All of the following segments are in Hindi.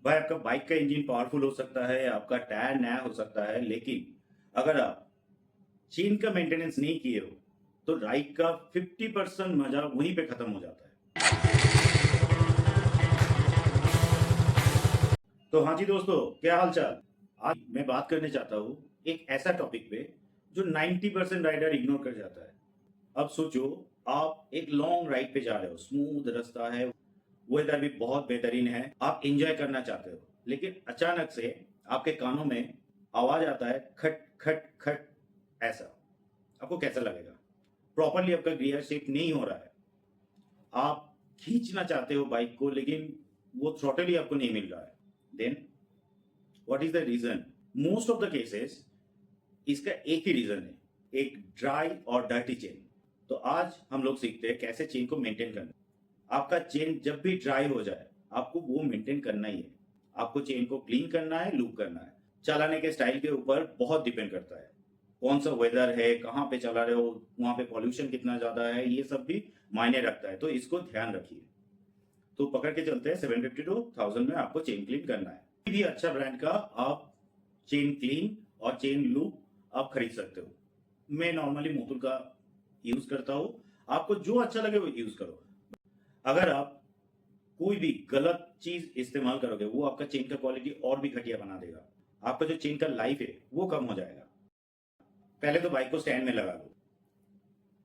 भाई आपका बाइक का इंजन पावरफुल हो सकता है, आपका टायर नया हो सकता है, लेकिन अगर आप चेन का मेंटेनेंस नहीं किए हो तो राइड का 50% मजा वहीं पे खत्म हो जाता है। तो हाँ जी दोस्तों, क्या हाल चाल। आज मैं बात करने चाहता हूँ एक ऐसा टॉपिक पे जो 90% राइडर इग्नोर कर जाता है। अब सोचो, आप एक लॉन्ग राइड पे जा रहे हो, स्मूथ रास्ता है, वेदर भी बहुत बेहतरीन है, आप एंजॉय करना चाहते हो, लेकिन अचानक से आपके कानों में आवाज आता है, खट खट खट। ऐसा आपको कैसा लगेगा? प्रॉपरली आपका गियर शिफ्ट नहीं हो रहा है, आप खींचना चाहते हो बाइक को, लेकिन वो थ्रॉटल ही आपको नहीं मिल रहा है। Then what is the reason? Most of the cases इसका एक ही रीजन है, एक ड्राई और डर्टी चेन। तो आज हम लोग सीखते हैं कैसे चेन को मेंटेन करना। आपका चेन जब भी ड्राई हो जाए, आपको वो मेंटेन करना ही है। आपको चेन को क्लीन करना है, लूप करना है। चलाने के स्टाइल के ऊपर बहुत डिपेंड करता है, कौन सा वेदर है, कहाँ पे चला रहे हो, वहाँ पे पॉल्यूशन कितना ज़्यादा है, ये सब भी मायने रखता है। तो इसको ध्यान रखिए। तो पकड़ के चलते हैं, 750 टू 1000 में आपको चेन क्लीन करना है। कोई भी अच्छा ब्रांड का आप चेन क्लीन और चेन लूप आप खरीद सकते हो। मैं नॉर्मली मोटूल का यूज करता हूँ, आपको जो अच्छा लगे वो यूज करो। अगर आप कोई भी गलत चीज इस्तेमाल करोगे, वो आपका चेन का क्वालिटी और भी घटिया बना देगा। आपका जो चेन का लाइफ है वो कम हो जाएगा। पहले तो बाइक को स्टैंड में लगा लो,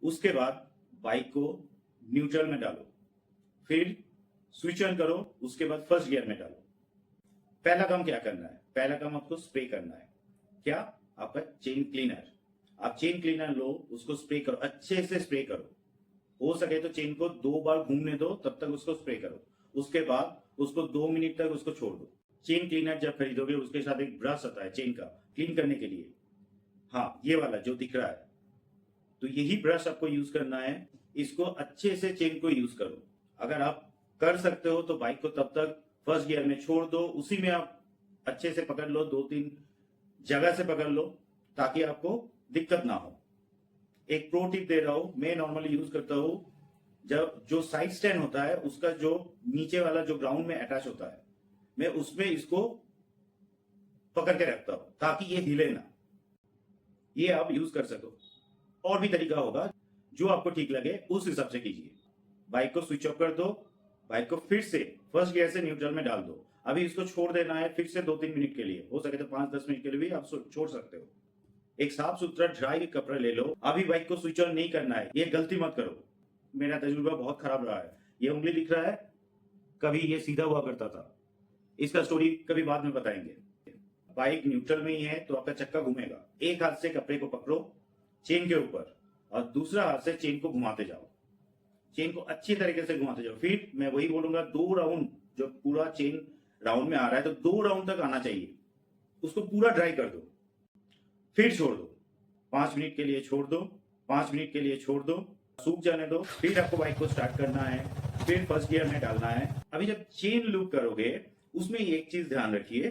उसके बाद बाइक को न्यूट्रल में डालो, फिर स्विच ऑन करो, उसके बाद फर्स्ट गियर में डालो। पहला काम क्या करना है? पहला काम आपको स्प्रे करना है। क्या? आपका चेन क्लीनर। आप चेन क्लीनर लो, उसको स्प्रे करो, अच्छे से स्प्रे करो। हो सके तो चेन को 2 बार घूमने दो, तब तक उसको स्प्रे करो। उसके बाद उसको 2 मिनट तक उसको छोड़ दो। चेन क्लीनर जब खरीदोगे, उसके साथ एक ब्रश आता है चेन का क्लीन करने के लिए। हाँ, ये वाला जो दिख रहा है, तो यही ब्रश आपको यूज करना है। इसको अच्छे से चेन को यूज करो। अगर आप कर सकते हो तो बाइक को तब तक फर्स्ट गियर में छोड़ दो, उसी में आप अच्छे से पकड़ लो, 2-3 जगह से पकड़ लो, ताकि आपको दिक्कत ना हो। एक प्रो टिप दे रहा हूं, मैं नॉर्मली यूज करता हूं, जब जो साइड स्टैंड होता है उसका जो नीचे वाला जो ग्राउंड में अटैच होता है, मैं उसमें इसको पकड़ के रखता हूं ताकि ये हिले ना। ये आप यूज कर सको। और भी तरीका होगा, जो आपको ठीक लगे उस हिसाब से कीजिए। बाइक को स्विच ऑफ कर दो, बाइक को फिर से फर्स्ट गियर से न्यूट्रल में डाल दो। अभी इसको छोड़ देना है फिर से 2-3 मिनट के लिए, हो सके तो 5-10 मिनट के लिए भी आप छोड़ सकते हो। एक साफ सुथरा ड्राई कपड़ा ले लो। अभी बाइक को स्विच ऑन नहीं करना है, ये गलती मत करो। मेरा तजुर्बा बहुत खराब रहा है। ये उंगली दिख रहा है, कभी ये सीधा हुआ करता था। इसका स्टोरी कभी बाद में बताएंगे। बाइक न्यूट्रल में ही है तो आपका चक्का घूमेगा। एक हाथ से कपड़े को पकड़ो चेन के ऊपर, और दूसरा हाथ से चेन को घुमाते जाओ। चेन को अच्छी तरीके से घुमाते जाओ। फिर मैं वही बोलूंगा, 2 राउंड, जो पूरा चेन राउंड में आ रहा है तो 2 राउंड तक आना चाहिए। उसको पूरा ड्राई कर दो, फिर छोड़ दो। 5 मिनट के लिए छोड़ दो, 5 मिनट के लिए छोड़ दो, सूख जाने दो। फिर आपको बाइक को स्टार्ट करना है, फिर फर्स्ट गियर में डालना है। अभी जब चेन लूप करोगे, उसमें एक चीज ध्यान रखिए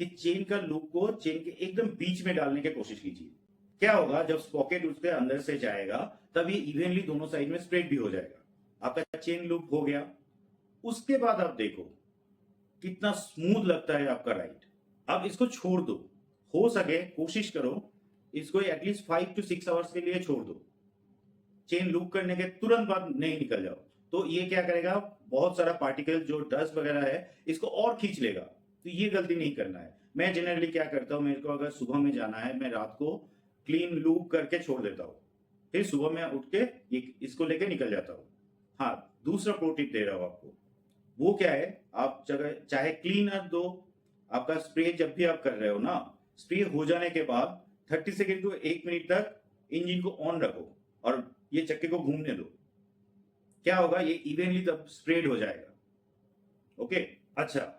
कि चेन का लूप को चेन के एकदम बीच में डालने की कोशिश कीजिए। क्या होगा, जब स्पॉकेट उसके अंदर से जाएगा तब ये इवनली दोनों साइड में स्प्रेड भी हो जाएगा। आपका चेन लूप हो गया। उसके बाद आप देखो कितना स्मूथ लगता है आपका राइड। अब इसको छोड़ दो, हो सके कोशिश करो इसको एटलीस्ट 5 to 6 आवर्स के लिए छोड़ दो। चेन लूप करने के तुरंत बाद नहीं निकल जाओ, तो ये क्या करेगा, बहुत सारा पार्टिकल जो डस्ट वगैरह है इसको और खींच लेगा। तो ये गलती नहीं करना है। मैं जनरली क्या करता हूँ, मेरे को अगर सुबह में जाना है, मैं रात को क्लीन लूप करके छोड़ देता हूँ, फिर सुबह में उठ के इसको लेके निकल जाता हूँ। हाँ, दूसरा प्रो टिप दे रहा हूँ आपको। वो क्या है, आप जगह चाहे क्लीनर दो, आपका स्प्रे जब भी आप कर रहे हो ना, स्प्रे हो जाने के बाद 30 सेकेंड to 1 मिनट तक इंजन को ऑन रखो और ये चक्के को घूमने दो। क्या होगा, ये इवनली तब स्प्रेड हो जाएगा। ओके। अच्छा,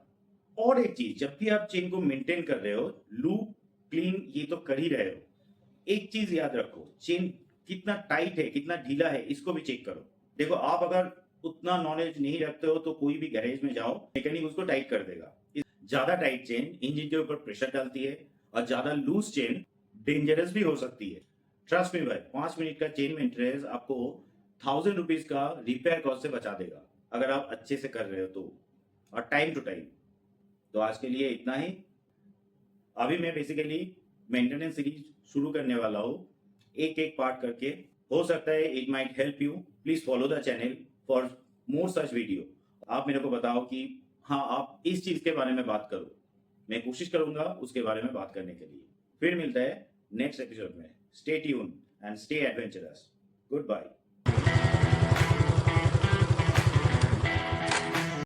और एक चीज, जब भी आप चेन को मेंटेन कर रहे हो, लूप क्लीन ये तो कर ही रहे हो, एक चीज याद रखो, चेन कितना टाइट है, कितना ढीला है, इसको भी चेक करो। देखो, आप अगर उतना नॉलेज नहीं रखते हो तो कोई भी गैरेज में जाओ, मैकेनिक उसको टाइट कर देगा। ज्यादा टाइट चेन इंजन के ऊपर प्रेशर डालती है, और ज्यादा लूज चेन डेंजरस भी हो सकती है। ट्रस्ट मी भाई, 5 मिनट का चेन मेंटेनेंस आपको 1000 रुपीज का रिपेयर कॉस्ट से बचा देगा, अगर आप अच्छे से कर रहे हो तो, और टाइम टू टाइम। तो आज के लिए इतना ही। अभी मैं बेसिकली मेंटेनेंस सीरीज शुरू करने वाला हूँ, एक एक पार्ट करके। हो सकता है it might help you. Please follow the channel for more such video. आप मेरे को बताओ कि हाँ, आप इस चीज के बारे में बात करो, मैं कोशिश करूंगा उसके बारे में बात करने के लिए। फिर मिलता है नेक्स्ट एपिसोड में। Stay tune and stay adventurous. Good bye.